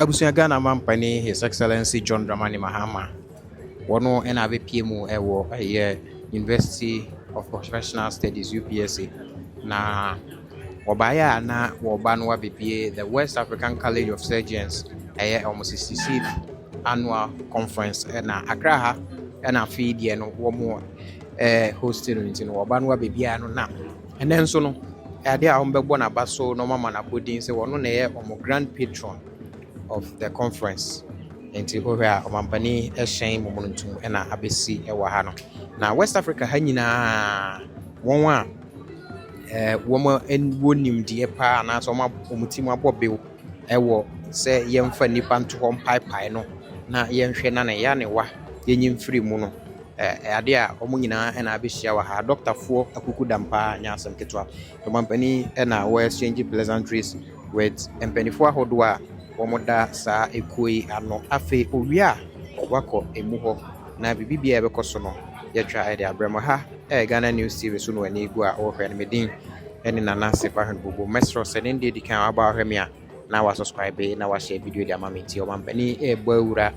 Abusia Ghana Mampani, His Excellency John Mahama. One and AVPMU a University of Professional Studies UPSC. Na Wabaya na Wabanwa BPA, the West African College of Surgeons, almost 66th Annual Conference, and Accra, and a feed and one more hosted in Wabanwa BPA now. And then so no, Adia Umbebona Basso, no Mamma Pudding, say one on grand patron of the conference. Nti hɔ a ɔmampani ɛhyɛn momonontum ɛna abɛsi ɛwɔ ha no. Na West Africa ha nyinaa wɔn a wɔn nimdeɛ paa anaasɛ wɔn tim abɔ bew ɛwɔ sɛ yɛmfa nipa nto hɔ mpaepae no na yɛnhwɛ na ne ya ne wa yɛnyi mfiri mu no ade a wɔn nyinaa ɛna abɛhyia wɔ ha. Dɔktafoɔ akuku dampa nyɛ asɛm ketewa. Ɔmampani ɛna wɔ exchange pleasantries with mpanyinfoɔ ahodoɔ a Womoda sa ekoi ano afe owia owakɔ emu hɔ na bibibia ɛbɛkɔ so no yɛtwa ɛde abrɛm ha Ghana News TV so no ani gu a ɔhwɛ no medin ɛne nana sefa hwɛ bobo mesro sɛ ne de kan aba hwɛ me a na wa subscribe na wa share video de ama me nti ɔmampani ɛbɔ awura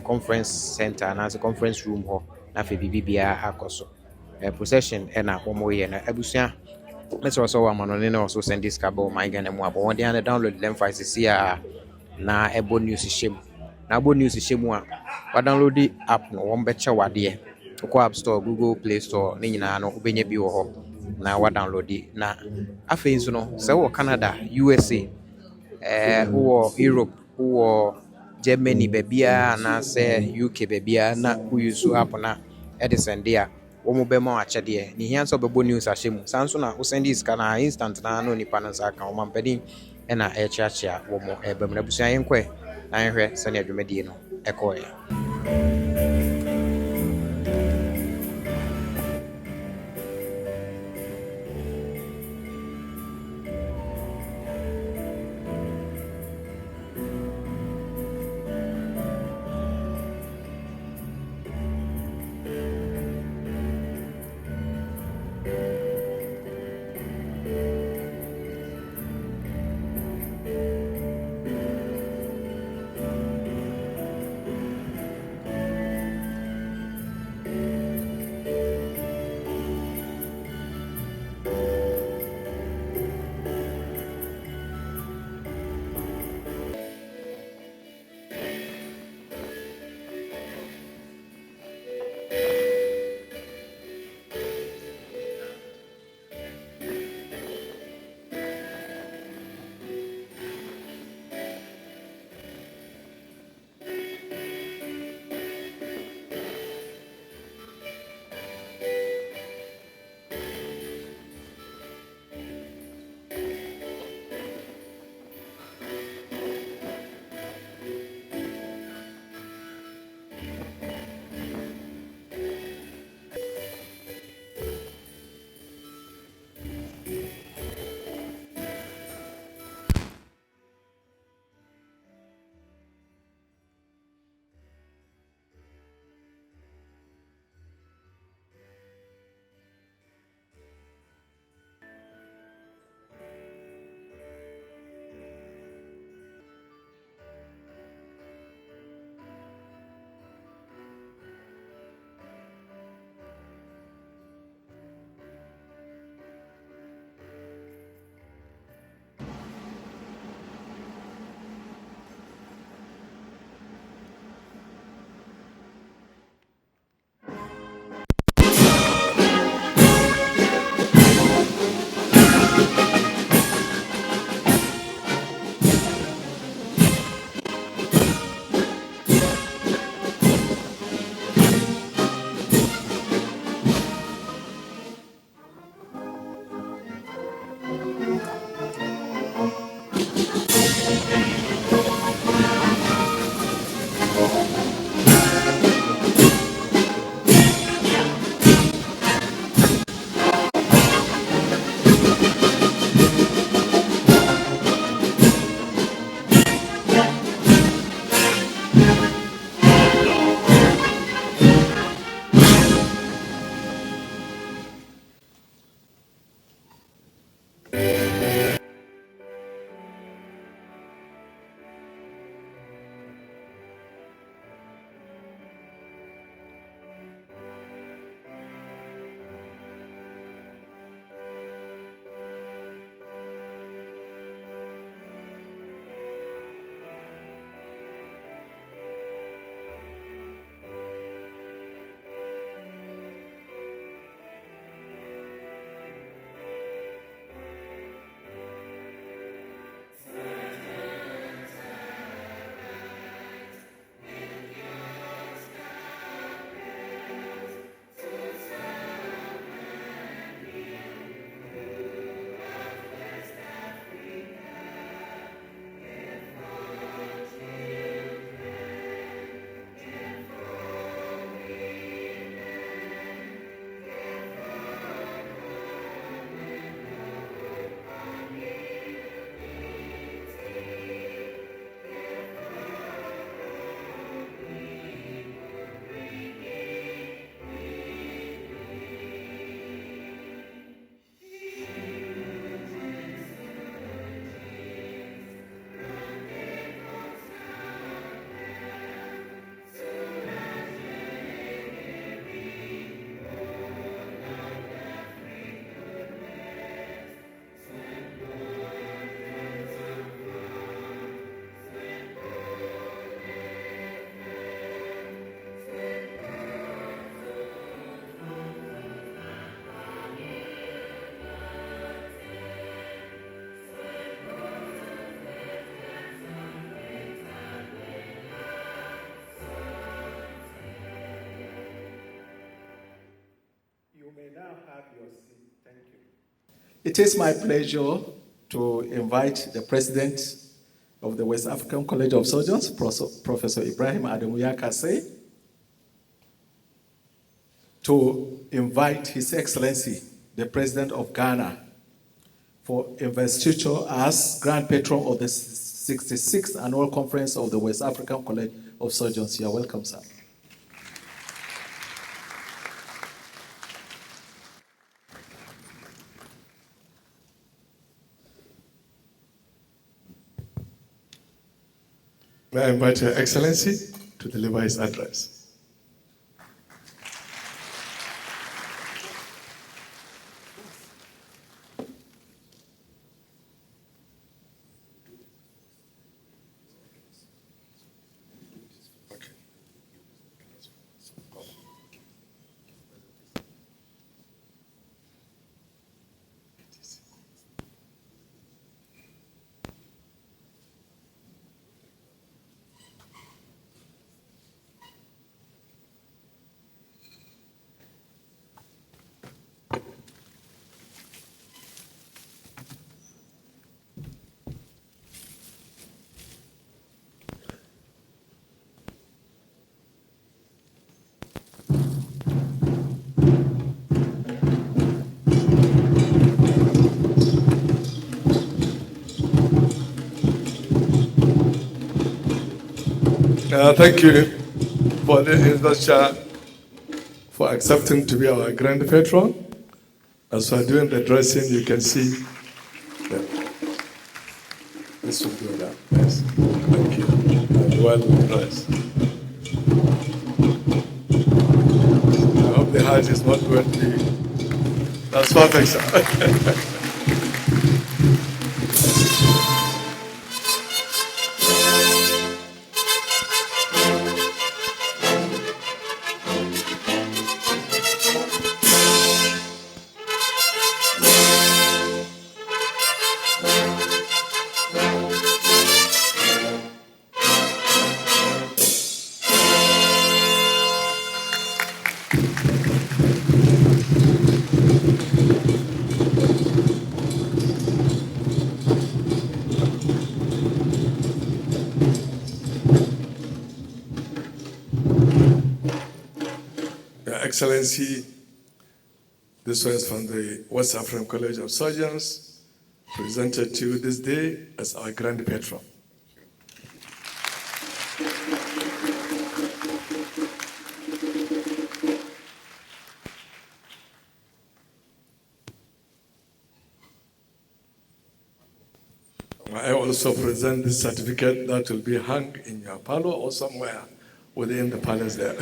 conference center na conference room hɔ na afe bibibia akɔ so procession ɛna wɔmo yɛ na abusua mesro so wa manone na also send this cable my Ghana mu abo wɔn de download LemFi sisi a na ebo news shem na ebo news shem a wa download the app no won beche wade ko App Store, Google Play Store ne nyina no obenye bi wo ho na wa download na afei nso no se wo Canada, USA, wo Europe, wo Germany bebia na se UK bebia na wo use app na Edison dia wo mo be ma achede ni hian so bebo news ahyem sanso na wo send this kana instant na no nipa na sa kan wo mampedi ena echiachia wo mo ebamna busua yenkwe na nhwe sane adwumadi no ekoye. It is my pleasure to invite the President of the West African College of Surgeons, Professor Ibrahim Ademuyakase, to invite His Excellency, the President of Ghana, for investiture as Grand Patron of the 66th Annual Conference of the West African College of Surgeons. You are welcome, sir. May I invite Your Excellency to deliver his address. Thank you for the introduction, for accepting to be our Grand Patron. As we're doing the dressing, you can see that this will do that. Yes. Thank you. And well dressed. I hope the heart is not going to be. That's perfect, sir. Excellency, this was from the West African College of Surgeons, presented to you this day as our Grand Patron. I also present this certificate that will be hung in your parlor or somewhere within the palace there.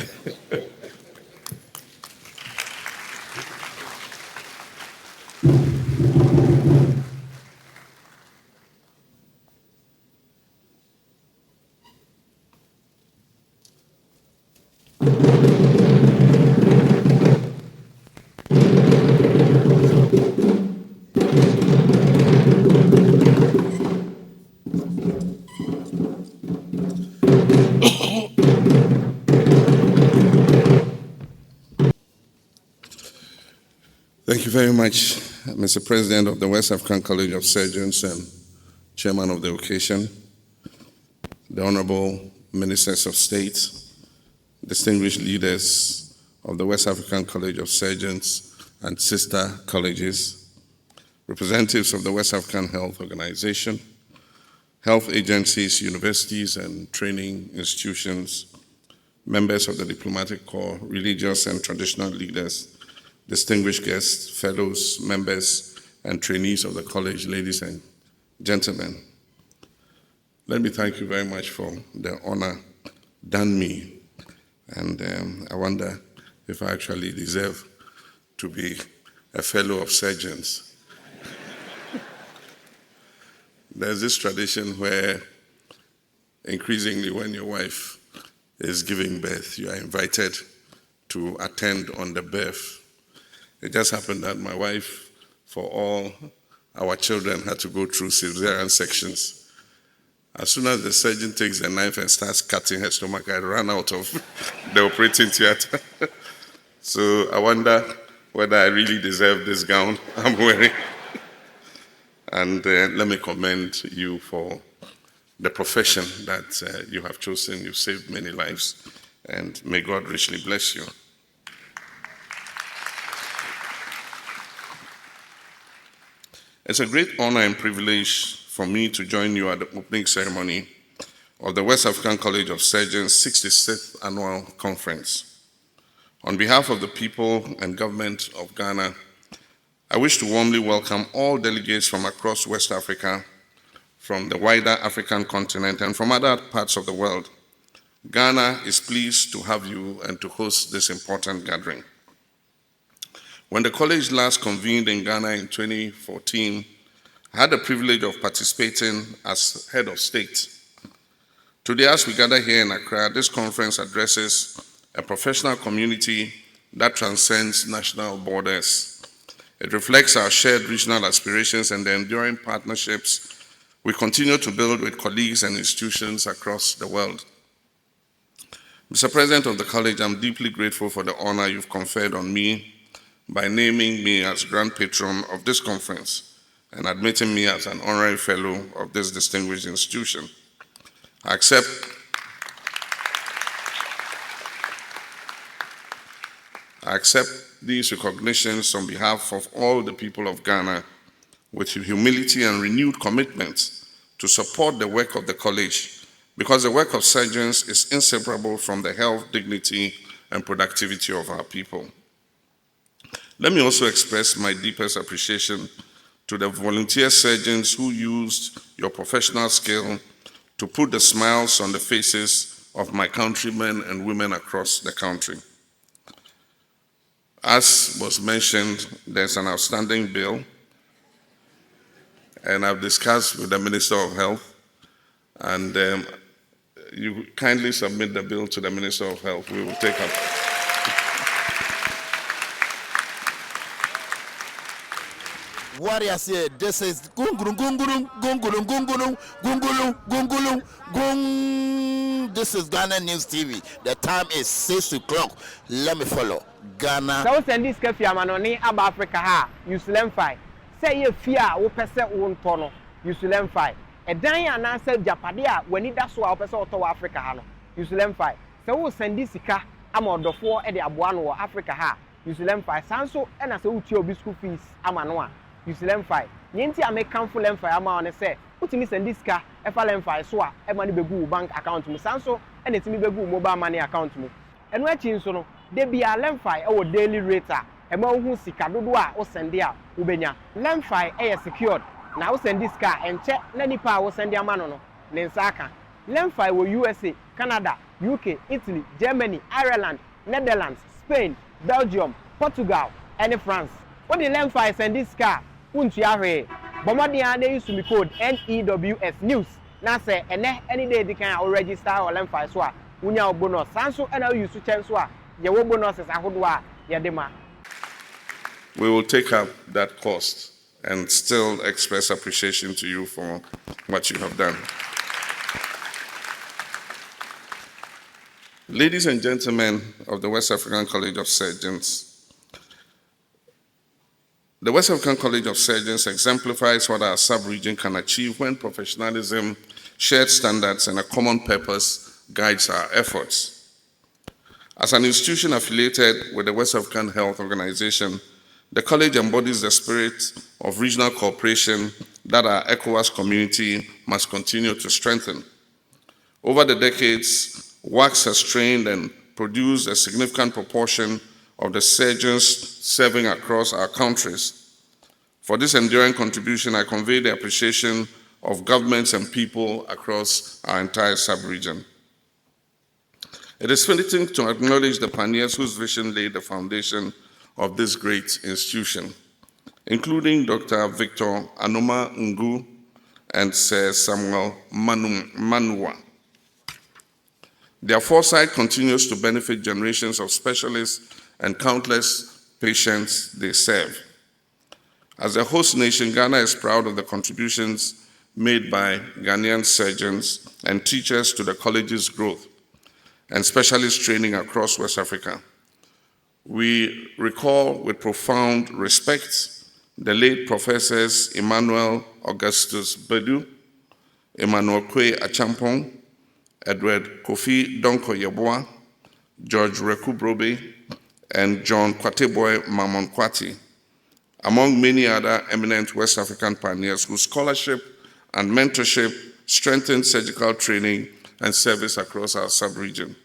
Thank you very much, Mr. President of the West African College of Surgeons and Chairman of the occasion, the Honorable Ministers of State, distinguished leaders of the West African College of Surgeons and sister colleges, representatives of the West African Health Organization, health agencies, universities and training institutions, members of the diplomatic corps, religious and traditional leaders, distinguished guests, fellows, members, and trainees of the college, ladies and gentlemen. Let me thank you very much for the honor done me. And I wonder if I actually deserve to be a fellow of surgeons. There's this tradition where increasingly when your wife is giving birth, you are invited to attend on the birth. It just happened that my wife, for all our children, had to go through cesarean sections. As soon as the surgeon takes the knife and starts cutting her stomach, I ran out of the operating theater. So I wonder whether I really deserve this gown I'm wearing. And let me commend you for the profession that you have chosen. You've saved many lives, and may God richly bless you. It's a great honor and privilege for me to join you at the opening ceremony of the West African College of Surgeons 66th Annual Conference. On behalf of the people and government of Ghana, I wish to warmly welcome all delegates from across West Africa, from the wider African continent, and from other parts of the world. Ghana is pleased to have you and to host this important gathering. When the college last convened in Ghana in 2014, I had the privilege of participating as head of state. Today, as we gather here in Accra, this conference addresses a professional community that transcends national borders. It reflects our shared regional aspirations and the enduring partnerships we continue to build with colleagues and institutions across the world. Mr. President of the College, I'm deeply grateful for the honor you've conferred on me by naming me as Grand Patron of this conference and admitting me as an honorary fellow of this distinguished institution. I accept these recognitions on behalf of all the people of Ghana with humility and renewed commitment to support the work of the college, because the work of surgeons is inseparable from the health, dignity, and productivity of our people. Let me also express my deepest appreciation to the volunteer surgeons who used your professional skill to put the smiles on the faces of my countrymen and women across the country. As was mentioned, there's an outstanding bill, and I've discussed with the Minister of Health, and you kindly submit the bill to the Minister of Health. We will take up. Warriors here, this is gungulum gungulum gungulum gungulum gungulum gungulum gung. This is Ghana News TV. The time is 6 o'clock. Let me follow Ghana. So send this cafe amanoni aba Africa ha. Use LemFi. Say ye fear wo pese won tono. Use LemFi. E dan ya na say Japade a wani da so a wo pese oto wa Africa ha no. Use LemFi. So wo send this sika ama odofo e de aboa no wo Africa ha. Use LemFi. Sanso e na say wo tie obi school fees ama no a. Use LemFi. Yenti a make come for LemFi ama on say utimi send this ka e fa LemFi so a e ma ne begu bank account mu sanso e na timi begu mobile money account mu eno achi nso no de bia LemFi e wo daily rate a e ma hu sika dodo a wo send a wo benya LemFi e secured na wo send this ka enche na nipa a wo send ama no ne nsaka LemFi wo USA, Canada, UK, Italy, Germany, Ireland, Netherlands, Spain, Belgium, Portugal and France. What the LemFi send this ka untu ahwe bomodian dey use me code NEWS news na say ene any day they can register or LemFi so a unya bonus sanso and use chance so a ye wo bonuses ahodo a ye de ma. We will take up that cost and still express appreciation to you for what you have done. Ladies and gentlemen of the West African College of Surgeons, the West African College of Surgeons exemplifies what our sub-region can achieve when professionalism, shared standards, and a common purpose guides our efforts. As an institution affiliated with the West African Health Organization, the college embodies the spirit of regional cooperation that our ECOWAS community must continue to strengthen. Over the decades, WACS has trained and produced a significant proportion of the surgeons serving across our countries. For this enduring contribution, I convey the appreciation of governments and people across our entire sub-region. It is fitting to acknowledge the pioneers whose vision laid the foundation of this great institution, including Dr. Victor Anoma Ngu and Sir Samuel Manua. Their foresight continues to benefit generations of specialists and countless patients they serve. As a host nation, Ghana is proud of the contributions made by Ghanaian surgeons and teachers to the college's growth and specialist training across West Africa. We recall with profound respect the late Professors Emmanuel Augustus Bedu, Emmanuel Kwe Achampong, Edward Kofi Donko Yeboah, George Rekubrobe, and John Kwateboy Mamon Kwati, among many other eminent West African pioneers whose scholarship and mentorship strengthened surgical training and service across our sub-region.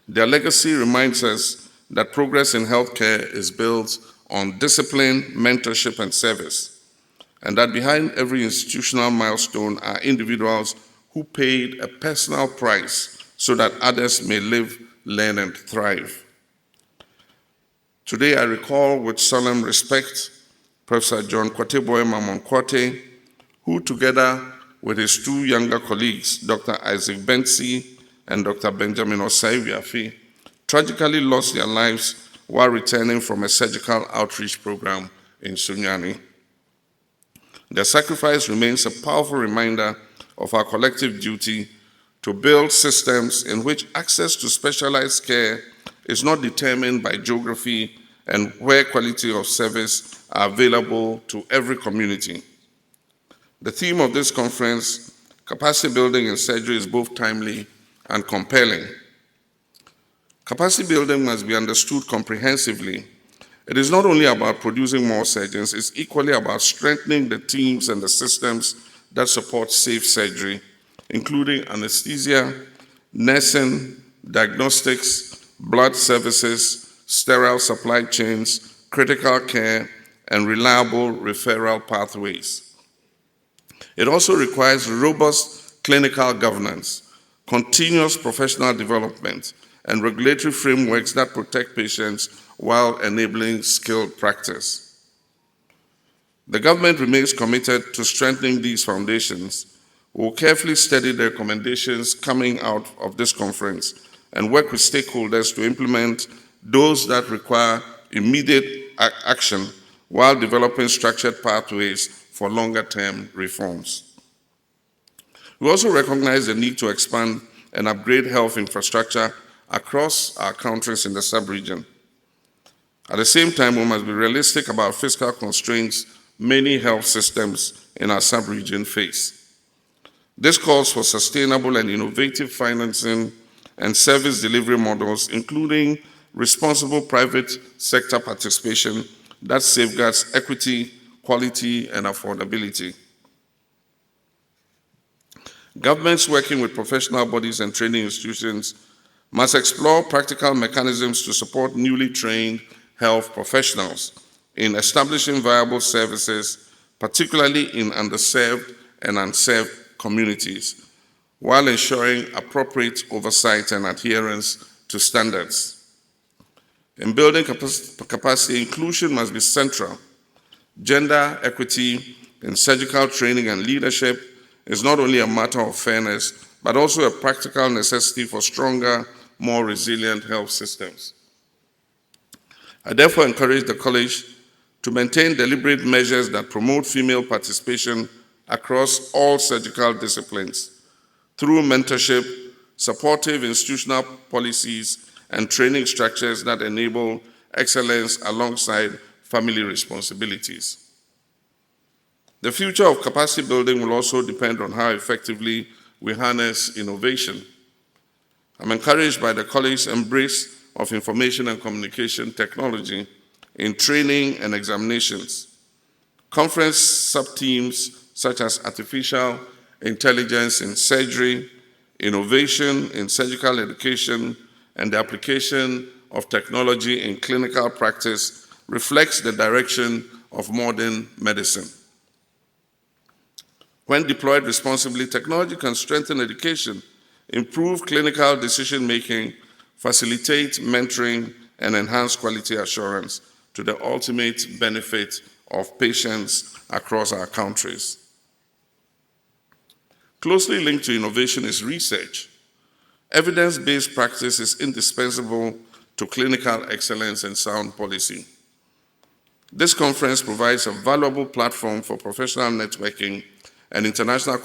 Their legacy reminds us that progress in healthcare is built on discipline, mentorship, and service, and that behind every institutional milestone are individuals who paid a personal price so that others may live, learn, and thrive. Today, I recall with solemn respect Professor John Kwateboy Mamon Kwate, who together with his two younger colleagues, Dr. Isaac Bensi and Dr. Benjamin Osaiviafi, tragically lost their lives while returning from a surgical outreach program in Sunyani. Their sacrifice remains a powerful reminder of our collective duty to build systems in which access to specialized care is not determined by geography and where quality of service are available to every community. The theme of this conference, capacity building in surgery, is both timely and compelling. Capacity building must be understood comprehensively. It is not only about producing more surgeons, it's equally about strengthening the teams and the systems that support safe surgery, including anesthesia, nursing, diagnostics, blood services, sterile supply chains, critical care, and reliable referral pathways. It also requires robust clinical governance, continuous professional development, and regulatory frameworks that protect patients while enabling skilled practice. The government remains committed to strengthening these foundations. We will carefully study the recommendations coming out of this conference and work with stakeholders to implement those that require immediate action while developing structured pathways for longer-term reforms. We also recognize the need to expand and upgrade health infrastructure across our countries in the sub-region. At the same time, we must be realistic about fiscal constraints many health systems in our sub-region face. This calls for sustainable and innovative financing and service delivery models, including responsible private sector participation that safeguards equity, quality, and affordability. Governments working with professional bodies and training institutions must explore practical mechanisms to support newly trained health professionals in establishing viable services, particularly in underserved and unserved communities, while ensuring appropriate oversight and adherence to standards. In building capacity, inclusion must be central. Gender equity in surgical training and leadership is not only a matter of fairness, but also a practical necessity for stronger, more resilient health systems. I therefore encourage the College to maintain deliberate measures that promote female participation across all surgical disciplines through mentorship, supportive institutional policies, and training structures that enable excellence alongside family responsibilities. The future of capacity building will also depend on how effectively we harness innovation. I'm encouraged by the College's embrace of information and communication technology in training and examinations. Conference sub-teams such as artificial intelligence in surgery, innovation in surgical education, and the application of technology in clinical practice reflects the direction of modern medicine. When deployed responsibly, technology can strengthen education, improve clinical decision-making, facilitate mentoring, and enhance quality assurance to the ultimate benefit of patients across our countries. Closely linked to innovation is research. Evidence-based practice is indispensable to clinical excellence and sound policy. This conference provides a valuable platform for professional networking and international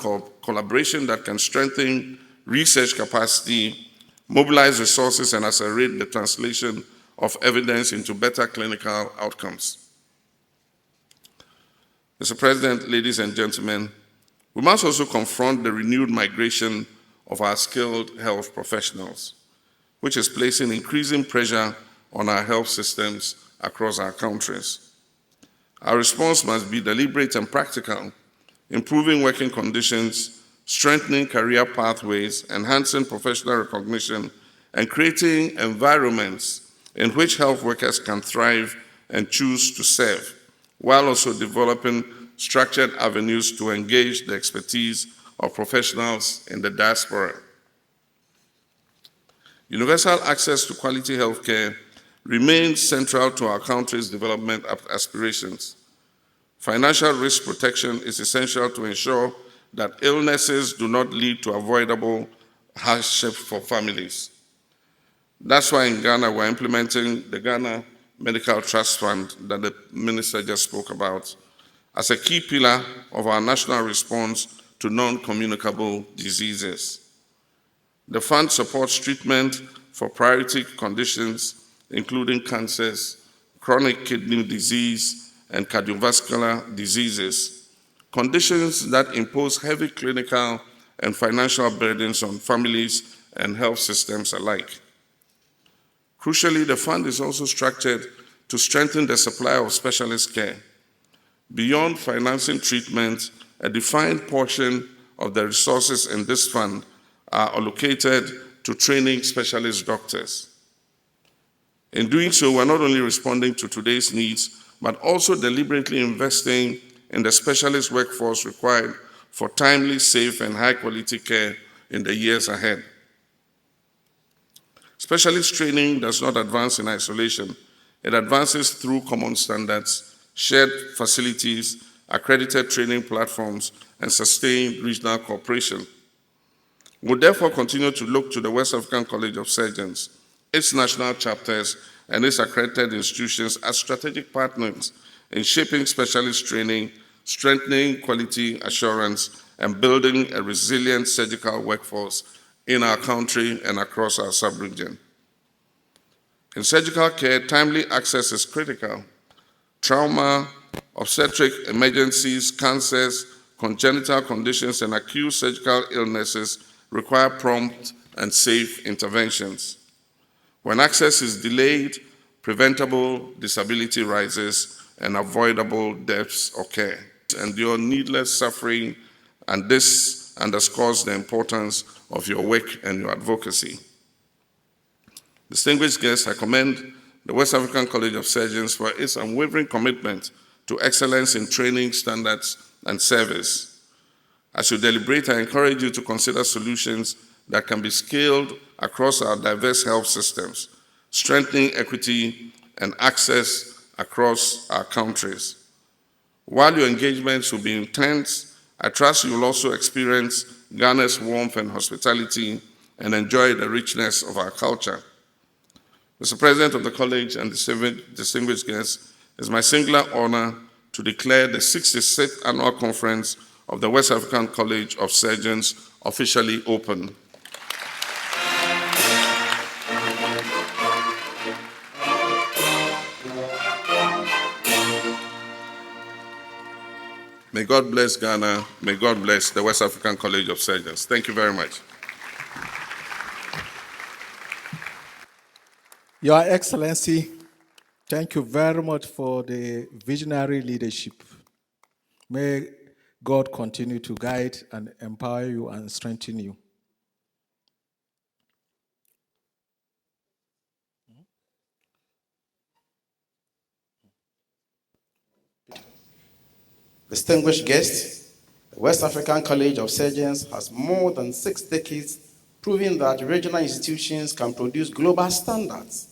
collaboration that can strengthen research capacity, mobilize resources, and accelerate the translation of evidence into better clinical outcomes. Mr. President, ladies and gentlemen, we must also confront the renewed migration of our skilled health professionals, which is placing increasing pressure on our health systems across our countries. Our response must be deliberate and practical, improving working conditions, strengthening career pathways, enhancing professional recognition, and creating environments in which health workers can thrive and choose to serve, while also developing structured avenues to engage the expertise of professionals in the diaspora. Universal access to quality health care remains central to our country's development aspirations. Financial risk protection is essential to ensure that illnesses do not lead to avoidable hardship for families. That's why in Ghana we're implementing the Ghana Medical Trust Fund that the Minister just spoke about as a key pillar of our national response to non-communicable diseases. The fund supports treatment for priority conditions, including cancers, chronic kidney disease, and cardiovascular diseases, conditions that impose heavy clinical and financial burdens on families and health systems alike. Crucially, the fund is also structured to strengthen the supply of specialist care. Beyond financing treatment, a defined portion of the resources in this fund are allocated to training specialist doctors. In doing so, we're not only responding to today's needs, but also deliberately investing in the specialist workforce required for timely, safe, and high-quality care in the years ahead. Specialist training does not advance in isolation. It advances through common standards, shared facilities, accredited training platforms, and sustained regional cooperation. We will therefore continue to look to the West African College of Surgeons, its national chapters, and its accredited institutions as strategic partners in shaping specialist training, strengthening quality assurance, and building a resilient surgical workforce in our country and across our sub-region. In surgical care, timely access is critical. Trauma, obstetric emergencies, cancers, congenital conditions, and acute surgical illnesses require prompt and safe interventions. When access is delayed, preventable disability rises and avoidable deaths occur. Endure needless suffering, and this underscores the importance of your work and your advocacy. Distinguished guests, I commend the West African College of Surgeons for its unwavering commitment to excellence in training, standards, and service. As you deliberate, I encourage you to consider solutions that can be scaled across our diverse health systems, strengthening equity and access across our countries. While your engagements will be intense, I trust you will also experience Ghana's warmth and hospitality and enjoy the richness of our culture. Mr. President of the College and distinguished guests, it is my singular honor to declare the 66th Annual Conference of the West African College of Surgeons officially open. May God bless Ghana. May God bless the West African College of Surgeons. Thank you very much. Your Excellency, thank you very much for the visionary leadership. May God continue to guide and empower you and strengthen you. Distinguished guests, the West African College of Surgeons has more than 6 decades proving that regional institutions can produce global standards.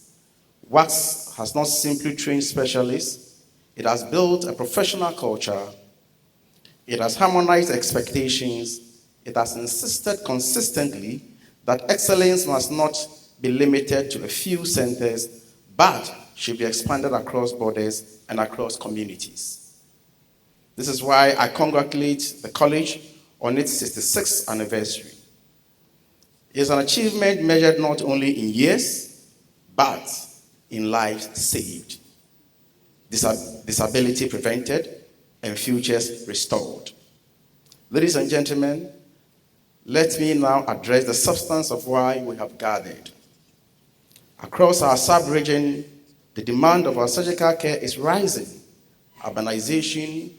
WACS has not simply trained specialists, it has built a professional culture, it has harmonized expectations, it has insisted consistently that excellence must not be limited to a few centers, but should be expanded across borders and across communities. This is why I congratulate the college on its 66th anniversary. It is an achievement measured not only in years, but in lives saved, disability prevented, and futures restored. Ladies and gentlemen, let me now address the substance of why we have gathered. Across our sub-region, the demand of our surgical care is rising. Urbanization,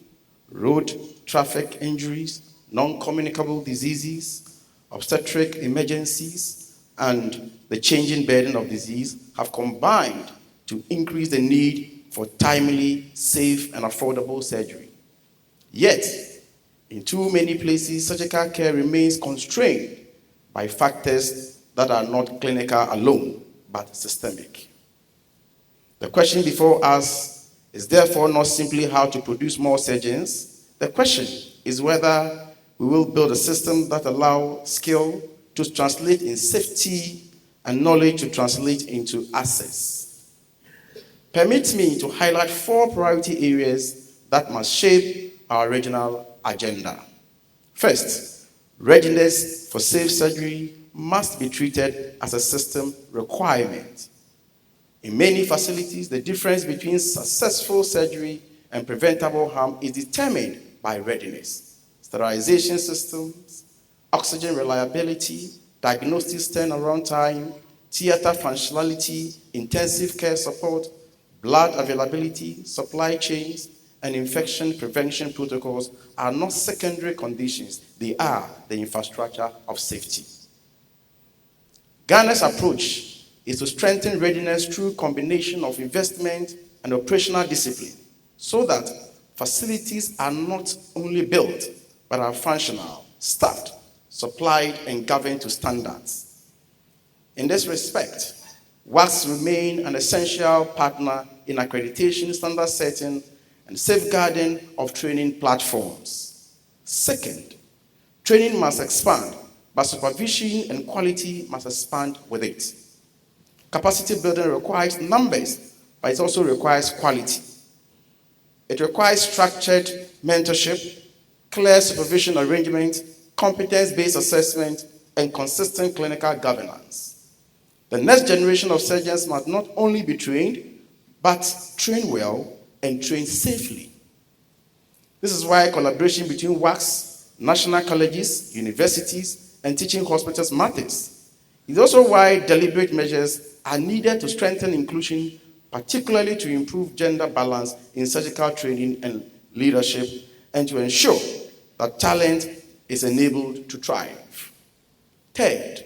road traffic injuries, non-communicable diseases, obstetric emergencies, and the changing burden of disease have combined to increase the need for timely, safe, and affordable surgery. Yet, in too many places, surgical care remains constrained by factors that are not clinical alone, but systemic. The question before us is therefore not simply how to produce more surgeons. The question is whether we will build a system that allows skill to translate in safety and knowledge to translate into access. Permit me to highlight 4 priority areas that must shape our regional agenda. First, readiness for safe surgery must be treated as a system requirement. In many facilities, the difference between successful surgery and preventable harm is determined by readiness. Sterilization systems, oxygen reliability, diagnostics turnaround time, theater functionality, intensive care support, blood availability, supply chains, and infection prevention protocols are not secondary conditions. They are the infrastructure of safety. Ghana's approach is to strengthen readiness through combination of investment and operational discipline so that facilities are not only built, but are functional, staffed, supplied, and governed to standards. In this respect, WACS remain an essential partner in accreditation, standard setting, and safeguarding of training platforms. Second, training must expand, but supervision and quality must expand with it. Capacity building requires numbers, but it also requires quality. It requires structured mentorship, clear supervision arrangement, competence-based assessment, and consistent clinical governance. The next generation of surgeons must not only be trained, but train well and train safely. This is why collaboration between WACS, national colleges, universities, and teaching hospitals matters. It's also why deliberate measures are needed to strengthen inclusion, particularly to improve gender balance in surgical training and leadership, and to ensure that talent is enabled to thrive. Third,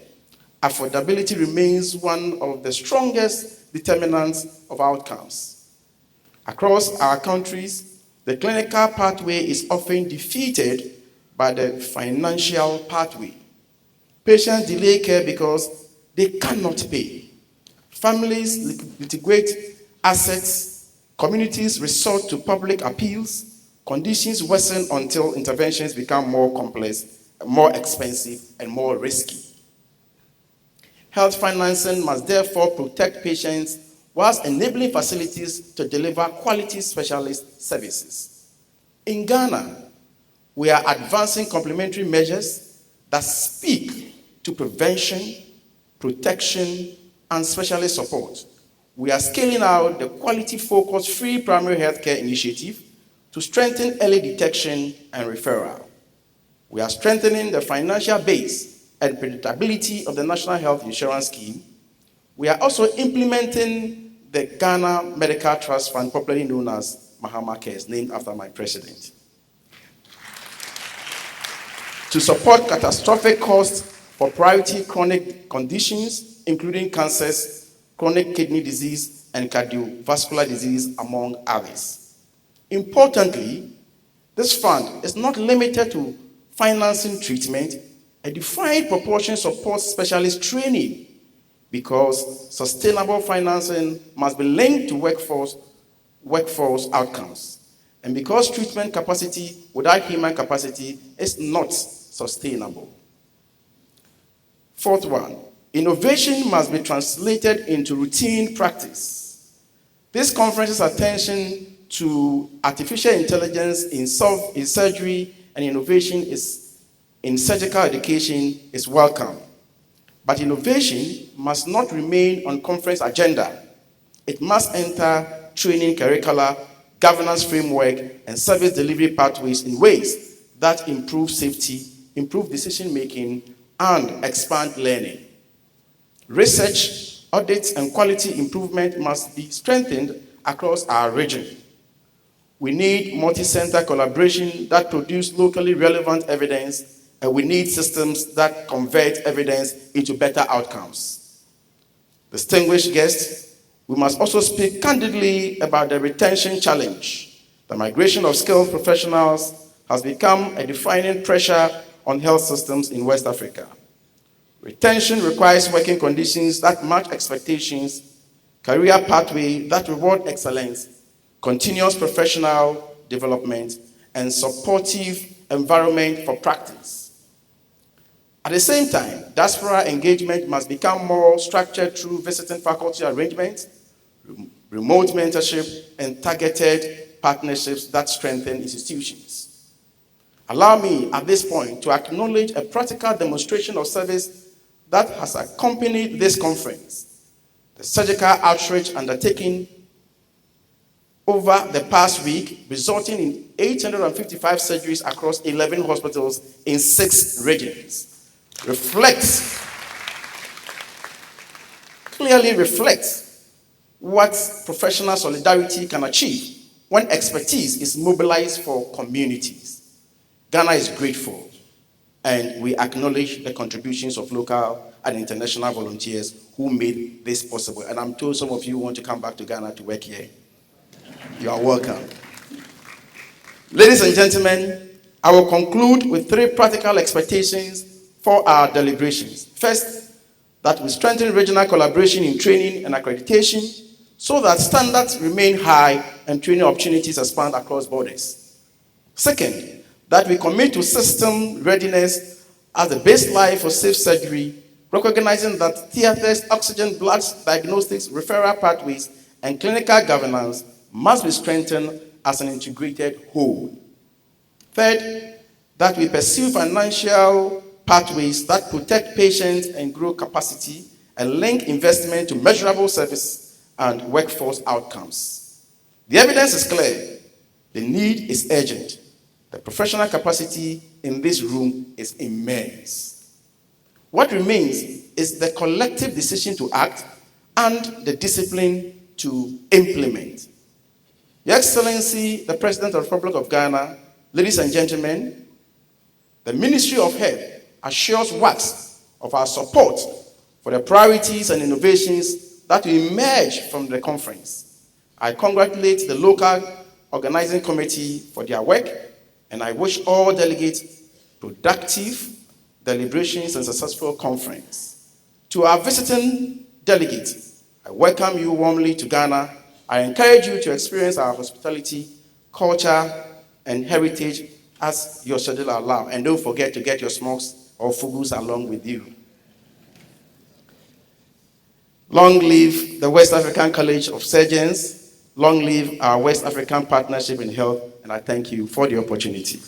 affordability remains one of the strongest determinants of outcomes. Across our countries, the clinical pathway is often defeated by the financial pathway. Patients delay care because they cannot pay. Families litigate assets, communities resort to public appeals, conditions worsen until interventions become more complex, more expensive, and more risky. Health financing must therefore protect patients whilst enabling facilities to deliver quality specialist services. In Ghana, we are advancing complementary measures that speak to prevention, protection, and specialist support. We are scaling out the quality-focused free primary healthcare initiative to strengthen early detection and referral. We are strengthening the financial base and predictability of the National Health Insurance Scheme. We are also implementing the Ghana Medical Trust Fund, popularly known as Mahama Cares, named after my president, to support catastrophic costs for priority chronic conditions, including cancers, chronic kidney disease, and cardiovascular disease, among others. Importantly, this fund is not limited to financing treatment. A defined proportion supports specialist training because sustainable financing must be linked to workforce outcomes. And because treatment capacity without human capacity is not sustainable. Fourth one, innovation must be translated into routine practice. This conference's attention to artificial intelligence in surgery and innovation in surgical education is welcome. But innovation must not remain on conference agenda. It must enter training curricula, governance framework, and service delivery pathways in ways that improve safety, improve decision-making, and expand learning. Research, audits, and quality improvement must be strengthened across our region. We need multi-center collaboration that produce locally relevant evidence, and we need systems that convert evidence into better outcomes. Distinguished guests, we must also speak candidly about the retention challenge. The migration of skilled professionals has become a defining pressure on health systems in West Africa. Retention requires working conditions that match expectations, career pathway that reward excellence, continuous professional development, and supportive environment for practice. At the same time, diaspora engagement must become more structured through visiting faculty arrangements, remote mentorship, and targeted partnerships that strengthen institutions. Allow me at this point to acknowledge a practical demonstration of service that has accompanied this conference. The surgical outreach undertaken over the past week, resulting in 855 surgeries across 11 hospitals in 6 regions, clearly reflects what professional solidarity can achieve when expertise is mobilized for communities. Ghana is grateful, and we acknowledge the contributions of local and international volunteers who made this possible. And I'm told some of you want to come back to Ghana to work here. You are welcome. Ladies and gentlemen, I will conclude with 3 practical expectations for our deliberations. First, that we strengthen regional collaboration in training and accreditation so that standards remain high and training opportunities expand across borders. Second, that we commit to system readiness as a baseline for safe surgery, recognizing that theaters, oxygen, blood diagnostics, referral pathways, and clinical governance must be strengthened as an integrated whole. Third, that we pursue financial pathways that protect patients and grow capacity and link investment to measurable service and workforce outcomes. The evidence is clear. The need is urgent. The professional capacity in this room is immense. What remains is the collective decision to act and the discipline to implement. Your Excellency, the President of the Republic of Ghana, ladies and gentlemen, the Ministry of Health assures WACS of our support for the priorities and innovations that will emerge from the conference. I congratulate the local organizing committee for their work, and I wish all delegates productive deliberations and successful conference. To our visiting delegates, I welcome you warmly to Ghana. I encourage you to experience our hospitality, culture, and heritage as your schedule allows. And don't forget to get your smokes or fugus along with you. Long live the West African College of Surgeons. Long live our West African Partnership in Health. And I thank you for the opportunity.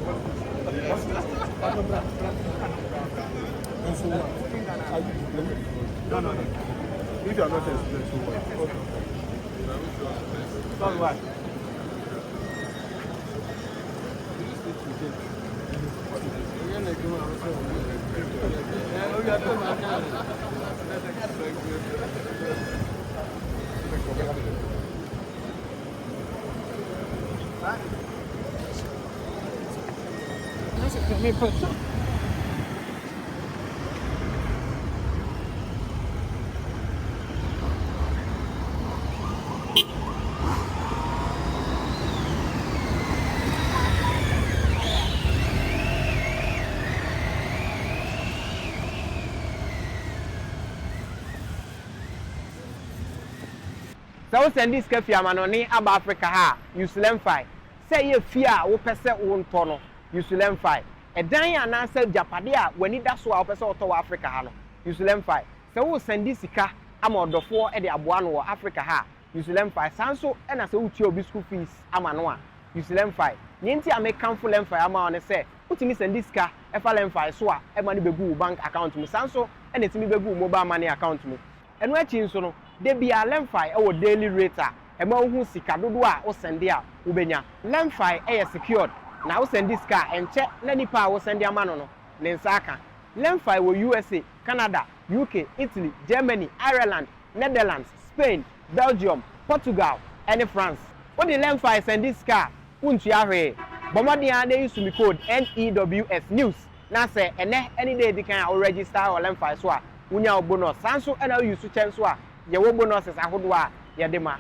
No. If you are not a student, so what? Sorry, why? So send this cafe amanoni aba Africa ha use LemFi say ye fear wo pese wo nto use LemFi edan ya na say japade a wani da so a wo pese oto wa Africa ha no use LemFi say wo send this sika ama odofo e de aboa no wo Africa ha use LemFi sanso e na say wo tie obi school fees ama no a use LemFi nyenti a make camfo LemFi ama one say utimi send this sika e fa LemFi so a e ma ne begu bank account mu sanso e na timi begu mobile money account mu eno achi nso no de bia LemFi e wo daily rate a e ma hu sika dodo a wo send a wo benya LemFi e secured na wo send this car enche na nipa a wo send ama no ne nsaka LemFi wo USA, Canada, UK, Italy, Germany, Ireland, Netherlands, Spain, Belgium, Portugal and France. What the LemFi send this car untu ahwe bomodi a dey use me code NEWS news na say any day they can register or LemFi so a unya bonus sanso and use chance so a ye wo bonuses ahodo a ye de ma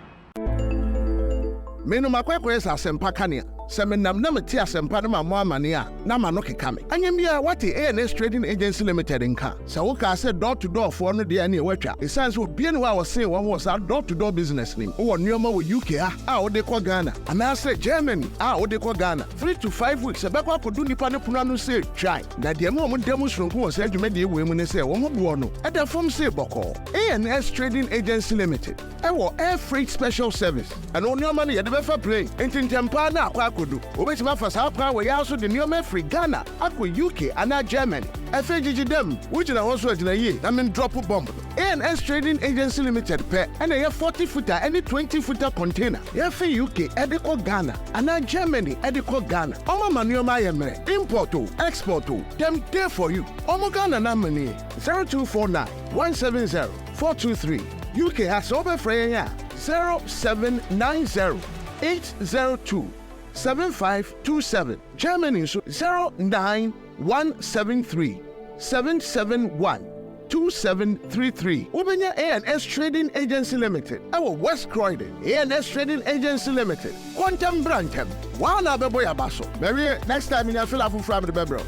Menu makwekwe sa sempa kania. Semenam na meti asempa na mo amane a na ma no keka me. Anyamia wati ANS Trading Agency Limited nka. Sa wo ka say door to door for no de ani watwa. Esanse obi ne wa wo say won wo sa door to door business nim. Wo nneoma wo UK a wo de ko Ghana. Ana say Germany a wo de ko Ghana. 3 to 5 weeks e be kwa kodu nipa ne puno anu say try. Na de mo demonstration ko wo say adwuma de we mu ne say wo ho bo no. E da form say boko. ANS Trading Agency Limited. E wo air freight special service. Ana nneoma ne ye de be fa plane. Entintempa na akwa kodu. Obetima fa sa kwa we ya so de nneoma free Ghana akwa UK ana Germany. FAGG dem which na also agina ye na men drop bomb. ANS Trading Agency Limited pe and a 40 footer any 20 footer container. Ya for UK ediko Ghana ana Germany ediko Ghana. Omo manuoma ye mere import o export o dem there for you. Omo Ghana na money 0249 170 423. UK has over free 0790 802 7527. Germany 09173 771 2733. Ubenya ANS Trading Agency Limited. Our West Croydon ANS Trading Agency Limited. Quantum Brantam. Wana beboya baso. Maybe next time in your fill up from the bebro.